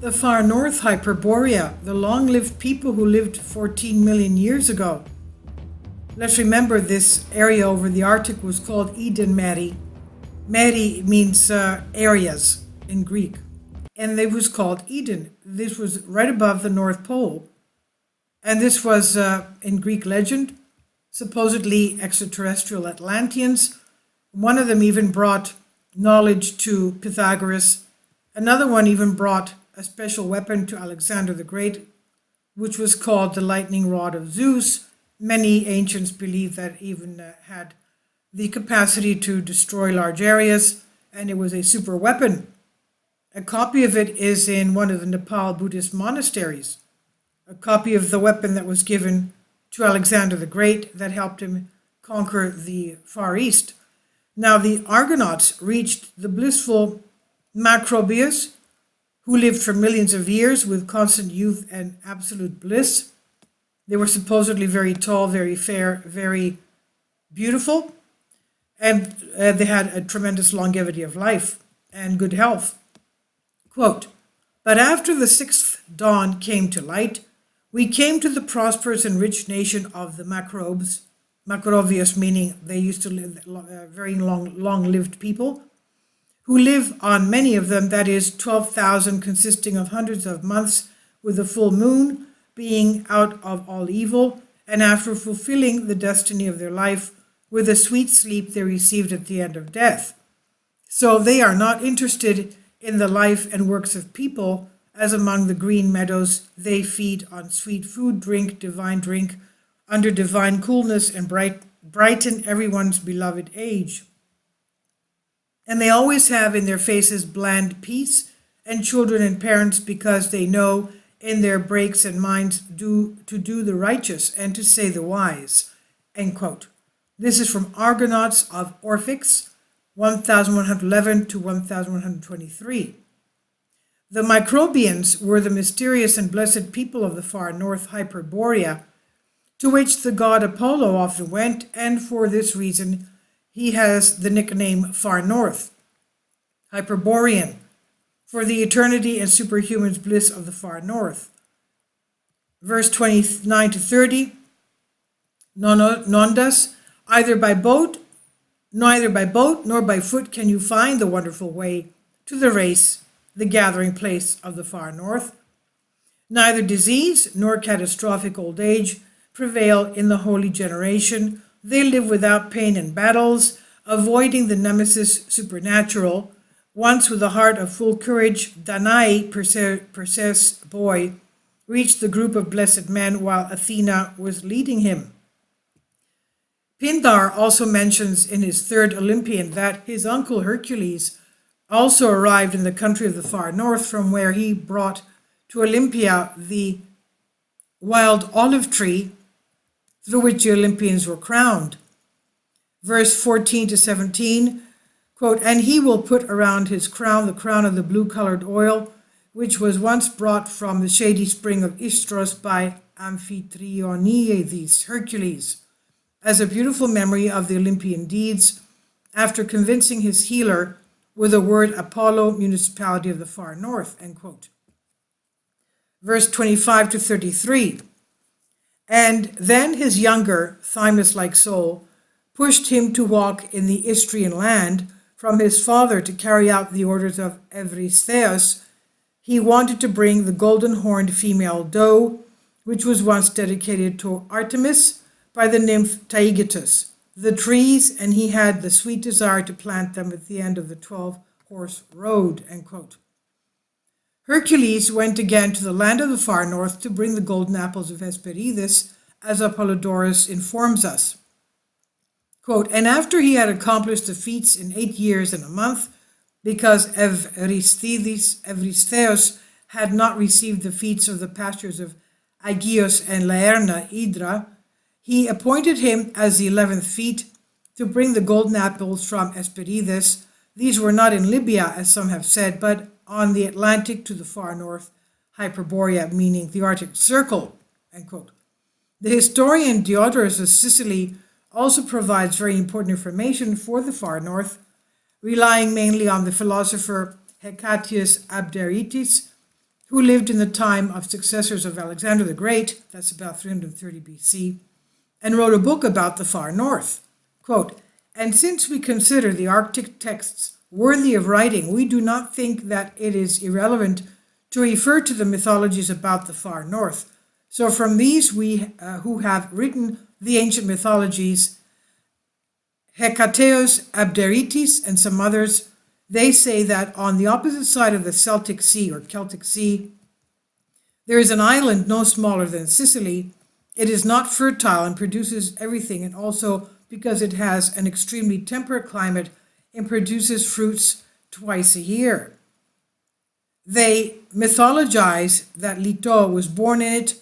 The far north Hyperborea, the long-lived people who lived 14 million years ago. Let's remember this area over the Arctic was called Eden Meri. Meri means areas in Greek. And it was called Eden. This was right above the North Pole. And this was, in Greek legend, supposedly extraterrestrial Atlanteans. One of them even brought knowledge to Pythagoras. Another one even brought a special weapon to Alexander the Great, which was called the lightning rod of Zeus. Many ancients believe that it even had the capacity to destroy large areas, and it was a super weapon. A copy of it is in one of the Nepal Buddhist monasteries. A copy of the weapon that was given to Alexander the Great that helped him conquer the Far East. Now, the Argonauts reached the blissful Macrobius, who lived for millions of years with constant youth and absolute bliss. They were supposedly very tall, very fair, very beautiful, and they had a tremendous longevity of life and good health. Quote, "But after the sixth dawn came to light, we came to the prosperous and rich nation of the Macrobes, Macrovius meaning they used to live very long-lived people, who live on many of them, that is 12,000, consisting of hundreds of months with the full moon being out of all evil, and after fulfilling the destiny of their life with the sweet sleep they received at the end of death. So they are not interested in the life and works of people, as among the green meadows they feed on sweet food, drink, under divine coolness, and brighten everyone's beloved age. And they always have in their faces bland peace, and children and parents, because they know in their breaks and minds to do the righteous and to say the wise." End quote. This is from Argonauts of Orphics, 1111 to 1123. The Microbians were the mysterious and blessed people of the far north Hyperborea, to which the god Apollo often went, and for this reason he has the nickname Far North, Hyperborean, for the eternity and superhuman bliss of the far north. Verse 29 to 30, Nondas, neither by boat nor by foot can you find the wonderful way to the race, the gathering place of the far north. Neither disease nor catastrophic old age prevail in the holy generation. They live without pain and battles, avoiding the nemesis supernatural. Once with a heart of full courage, Danae, Perseus' boy, reached the group of blessed men while Athena was leading him. Pindar also mentions in his third Olympian that his uncle Hercules also arrived in the country of the far north, from where he brought to Olympia the wild olive tree through which the Olympians were crowned. Verse 14 to 17, quote, "And he will put around his crown the crown of the blue-colored oil, which was once brought from the shady spring of Istros by Amphitryon Hercules, as a beautiful memory of the Olympian deeds, after convincing his healer with the word Apollo, municipality of the far north," end quote. Verse 25 to 33, "And then his younger, thymus-like soul pushed him to walk in the Istrian land from his father to carry out the orders of Eurystheus. He wanted to bring the golden-horned female doe, which was once dedicated to Artemis by the nymph Taygetus, the trees, and he had the sweet desire to plant them at the end of the 12-horse road," end quote. Hercules went again to the land of the far north to bring the golden apples of Hesperides, as Apollodorus informs us. Quote, "And after he had accomplished the feats in 8 years and a month, because Eurystheus had not received the feats of the pastures of Aegeus and Laerna, Hydra, he appointed him as the 11th feat to bring the golden apples from Hesperides. These were not in Libya, as some have said, but on the Atlantic to the far north, Hyperborea, meaning the Arctic Circle," end quote. The historian Diodorus of Sicily also provides very important information for the far north, relying mainly on the philosopher Hecatius Abderitis, who lived in the time of successors of Alexander the Great, that's about 330 BC, and wrote a book about the far north. Quote, "And since we consider the Arctic texts worthy of writing, we do not think that it is irrelevant to refer to the mythologies about the far north. So from these we who have written the ancient mythologies, Hekateos, Abderitis, and some others, they say that on the opposite side of the Celtic Sea or Celtic Sea, there is an island no smaller than Sicily. It is not fertile and produces everything, and also because it has an extremely temperate climate and produces fruits twice a year. They mythologize that Leto was born in it,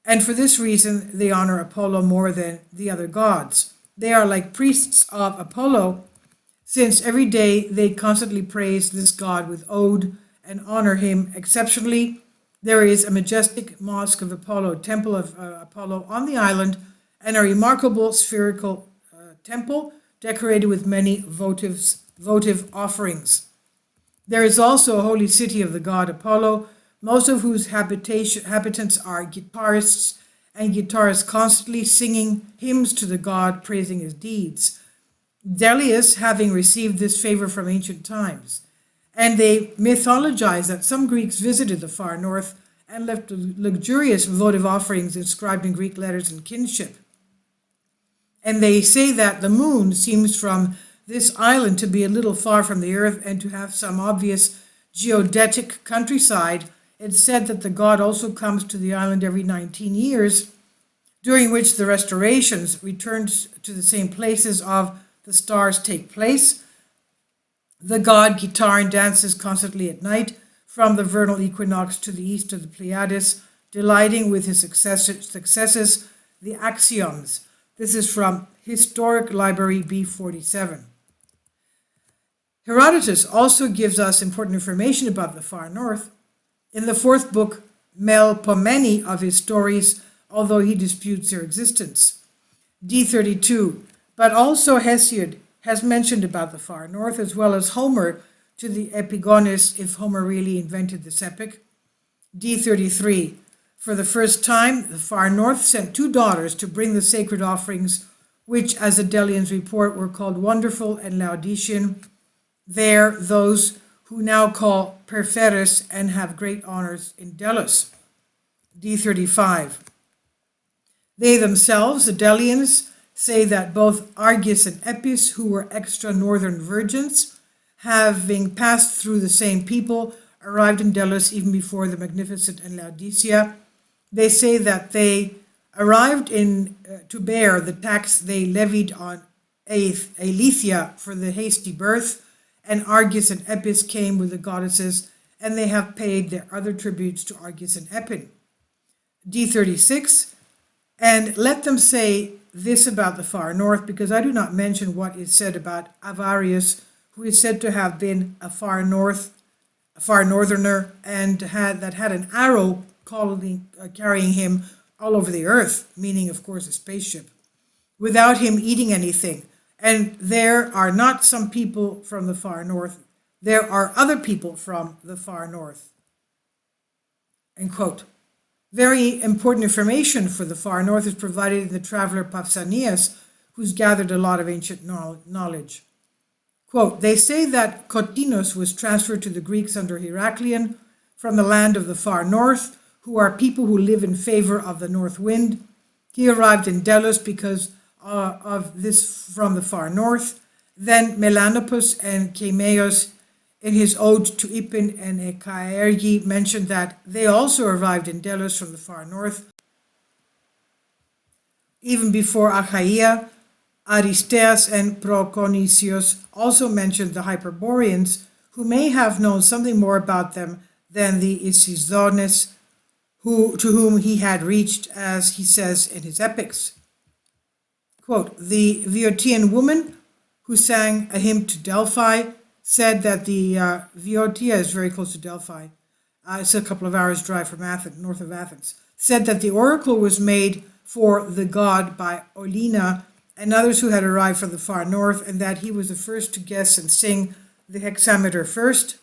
and for this reason they honor Apollo more than the other gods. They are like priests of Apollo, since every day they constantly praise this god with ode and honor him exceptionally. There is a majestic mosque of Apollo, temple of Apollo on the island, and a remarkable spherical temple decorated with many votive offerings. There is also a holy city of the god Apollo, most of whose inhabitants are guitarists, and guitarists constantly singing hymns to the god, praising his deeds. Delius having received this favor from ancient times. And they mythologize that some Greeks visited the far north and left luxurious votive offerings inscribed in Greek letters and kinship. And they say that the moon seems from this island to be a little far from the earth and to have some obvious geodetic countryside. It's said that the god also comes to the island every 19 years, during which the restorations returns to the same places of the stars take place. The god guitar and dances constantly at night from the vernal equinox to the east of the Pleiades, delighting with his successes, the axioms. This is from Historic Library B47. Herodotus also gives us important information about the far north. In the fourth book, Melpomene, of his stories, although he disputes their existence. D32. But also Hesiod has mentioned about the far north, as well as Homer to the Epigonis, if Homer really invented this epic. D33. For the first time, the far north sent 2 daughters to bring the sacred offerings, which, as the Delians report, were called Wonderful and Laodician. There, those who now call Perferes and have great honors in Delos. D35. They themselves, the Delians, say that both Argus and Epis, who were extra northern virgins, having passed through the same people, arrived in Delos even before the Magnificent and Laodicea. They say that they arrived to bear the tax they levied on Aletheia for the hasty birth, and Argus and Epis came with the goddesses, and they have paid their other tributes to Argus and Epin. D36. And let them say this about the far north, because I do not mention what is said about Avarius, who is said to have been a far northerner, and had an arrow carrying him all over the earth, meaning, of course, a spaceship, without him eating anything. And there are not some people from the far north, there are other people from the far north. End quote. Very important information for the far north is provided in the traveler Pausanias, who's gathered a lot of ancient knowledge. Quote, they say that Cotinus was transferred to the Greeks under Heraclian from the land of the far north, who are people who live in favor of the north wind. He arrived in Delos because of this from the far north. Then Melanopus and Chemaeus, in his ode to Ipin and Ekaergi, mentioned that they also arrived in Delos from the far north. Even before Achaia, Aristeas and Proconisius also mentioned the Hyperboreans, who may have known something more about them than the Isidones, to whom he had reached, as he says in his epics. Quote, the Viotian woman who sang a hymn to Delphi said that the Viotia is very close to Delphi. It's a couple of hours' drive from Athens, north of Athens. Said that the oracle was made for the god by Olina and others who had arrived from the far north, and that he was the first to guess and sing the hexameter first.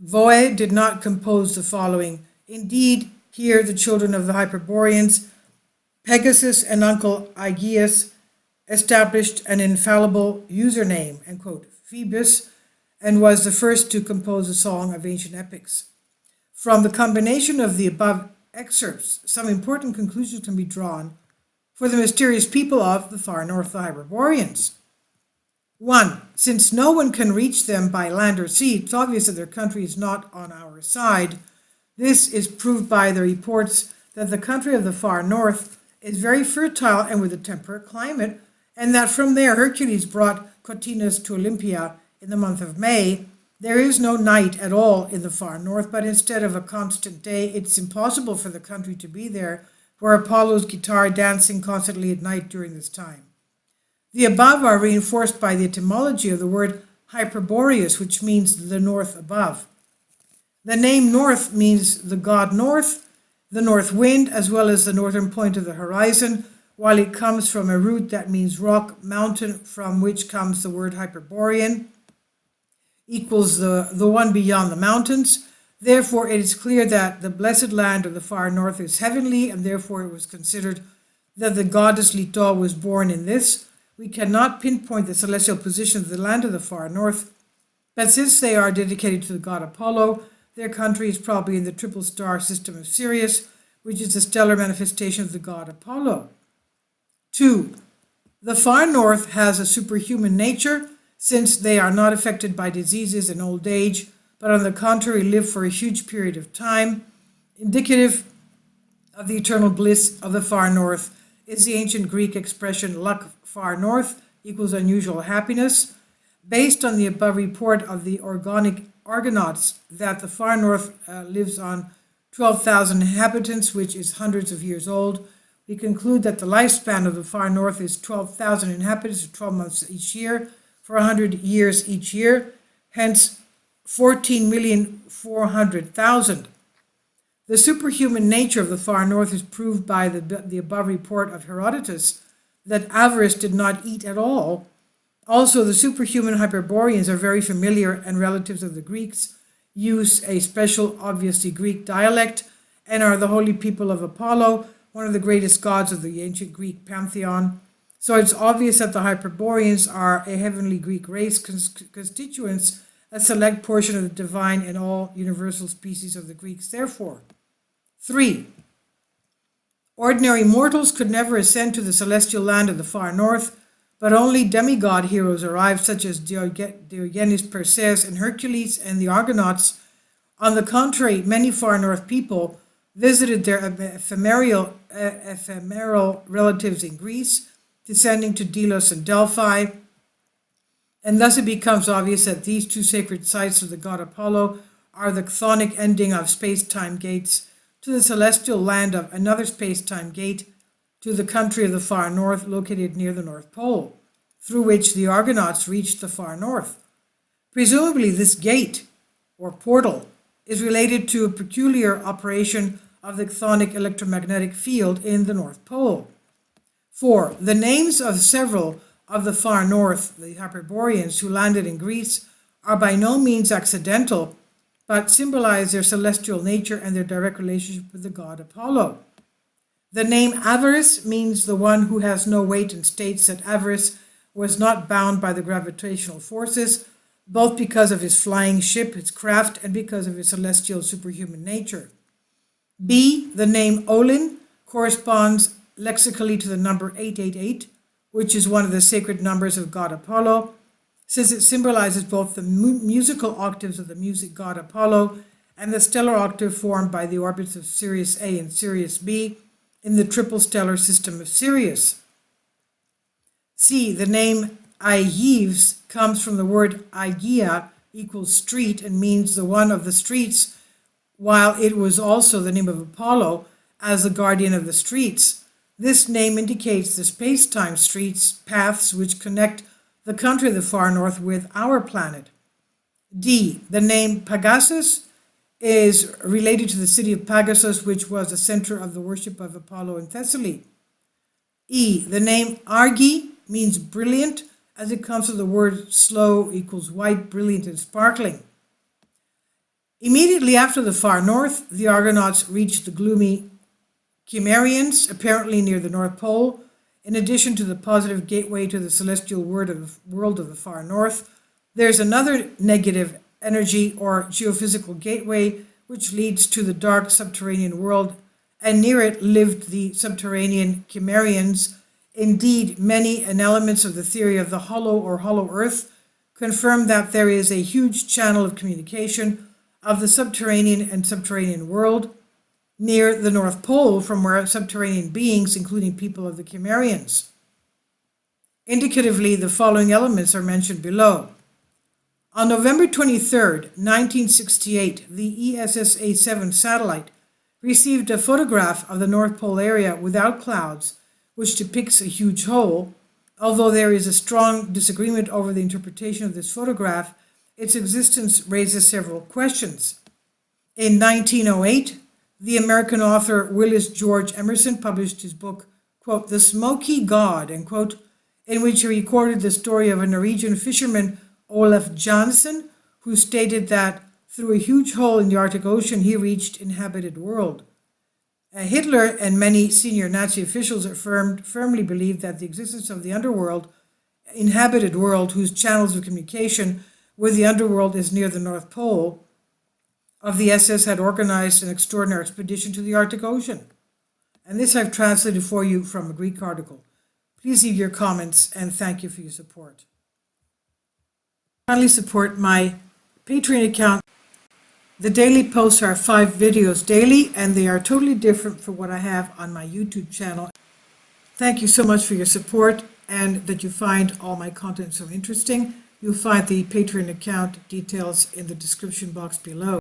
Voe did not compose the following. Indeed, here the children of the Hyperboreans, Pegasus and Uncle Aegeus, established an infallible username, end quote, Phoebus, and was the first to compose a song of ancient epics. From the combination of the above excerpts, some important conclusions can be drawn for the mysterious people of the far north, the Hyperboreans. 1. Since no one can reach them by land or sea, it's obvious that their country is not on our side. This is proved by the reports that the country of the far north is very fertile and with a temperate climate, and that from there Hercules brought Cotinus to Olympia in the month of May. There is no night at all in the far north, but instead of a constant day, it's impossible for the country to be there, where Apollo's guitar dancing constantly at night during this time. The above are reinforced by the etymology of the word Hyperboreus, which means the north above. The name north means the god north, the north wind, as well as the northern point of the horizon, while it comes from a root that means rock, mountain, from which comes the word Hyperborean, equals the one beyond the mountains. Therefore, it is clear that the blessed land of the far north is heavenly, and therefore it was considered that the goddess Leto was born in this. We cannot pinpoint the celestial position of the land of the far north, but since they are dedicated to the god Apollo, their country is probably in the triple star system of Sirius, which is the stellar manifestation of the god Apollo. 2. The far north has a superhuman nature, since they are not affected by diseases and old age, but on the contrary live for a huge period of time. Indicative of the eternal bliss of the far north is the ancient Greek expression luck far north equals unusual happiness. Based on the above report of the Argonauts that the far north lives on 12,000 inhabitants, which is hundreds of years old, we conclude that the lifespan of the far north is 12,000 inhabitants, 12 months each year, for 100 years each year, hence 14,400,000. The superhuman nature of the far north is proved by the above report of Herodotus that avarice did not eat at all. Also, the superhuman Hyperboreans are very familiar and relatives of the Greeks, use a special, obviously Greek dialect, and are the holy people of Apollo, one of the greatest gods of the ancient Greek pantheon. So it's obvious that the Hyperboreans are a heavenly Greek race, constituents a select portion of the divine and all universal species of the Greeks, therefore. 3. Ordinary mortals could never ascend to the celestial land of the far north, but only demigod heroes arrived, such as Diogenes Perseus and Hercules and the Argonauts. On the contrary, many far north people visited their ephemeral relatives in Greece, descending to Delos and Delphi, and thus it becomes obvious that these two sacred sites of the god Apollo are the chthonic ending of space-time gates to the celestial land of another space-time gate to the country of the far north located near the North Pole, through which the Argonauts reached the far north. Presumably this gate, or portal, is related to a peculiar operation of the chthonic electromagnetic field in the North Pole. 4. The names of several of the far north, the Hyperboreans, who landed in Greece, are by no means accidental, but symbolize their celestial nature and their direct relationship with the god Apollo. The name Avarice means the one who has no weight, and states that Avarice was not bound by the gravitational forces, both because of his flying ship, its craft, and because of his celestial superhuman nature. B. The name Olin corresponds lexically to the number 888, which is one of the sacred numbers of god Apollo, since it symbolizes both the musical octaves of the music god Apollo and the stellar octave formed by the orbits of Sirius A and Sirius B in the triple stellar system of Sirius. C. The name Aegeus comes from the word Aegea, equals street, and means the one of the streets, while it was also the name of Apollo as the guardian of the streets. This name indicates the space-time streets, paths which connect the country of the far north with our planet. D. The name Pegasus is related to the city of Pegasus, which was the center of the worship of Apollo in Thessaly. E. The name Argi means brilliant, as it comes from the word slow equals white, brilliant, and sparkling. Immediately after the far north, the Argonauts reached the gloomy Cimmerians, apparently near the North Pole. In addition to the positive gateway to the celestial world of the far north, there's another negative energy or geophysical gateway which leads to the dark subterranean world, and near it lived the subterranean Cimmerians. Indeed, many elements of the theory of the hollow earth confirm that there is a huge channel of communication of the subterranean world near the North Pole, from where subterranean beings, including people of the Cimmerians. Indicatively, the following elements are mentioned below. On November 23, 1968, the ESSA-7 satellite received a photograph of the North Pole area without clouds, which depicts a huge hole. Although there is a strong disagreement over the interpretation of this photograph, its existence raises several questions. In 1908, the American author Willis George Emerson published his book, quote, The Smoky God, end quote, in which he recorded the story of a Norwegian fisherman, Olaf Jansen, who stated that through a huge hole in the Arctic Ocean he reached inhabited world. Hitler and many senior Nazi officials firmly believed that the existence of the underworld, inhabited world, whose channels of communication with the underworld is near the North Pole, of the SS had organized an extraordinary expedition to the Arctic Ocean. And this I've translated for you from a Greek article. Please leave your comments, and thank you for your support. Kindly support my Patreon account. The daily posts are 5 videos daily, and they are totally different from what I have on my YouTube channel. Thank you so much for your support, and that you find all my content so interesting. You'll find the Patreon account details in the description box below.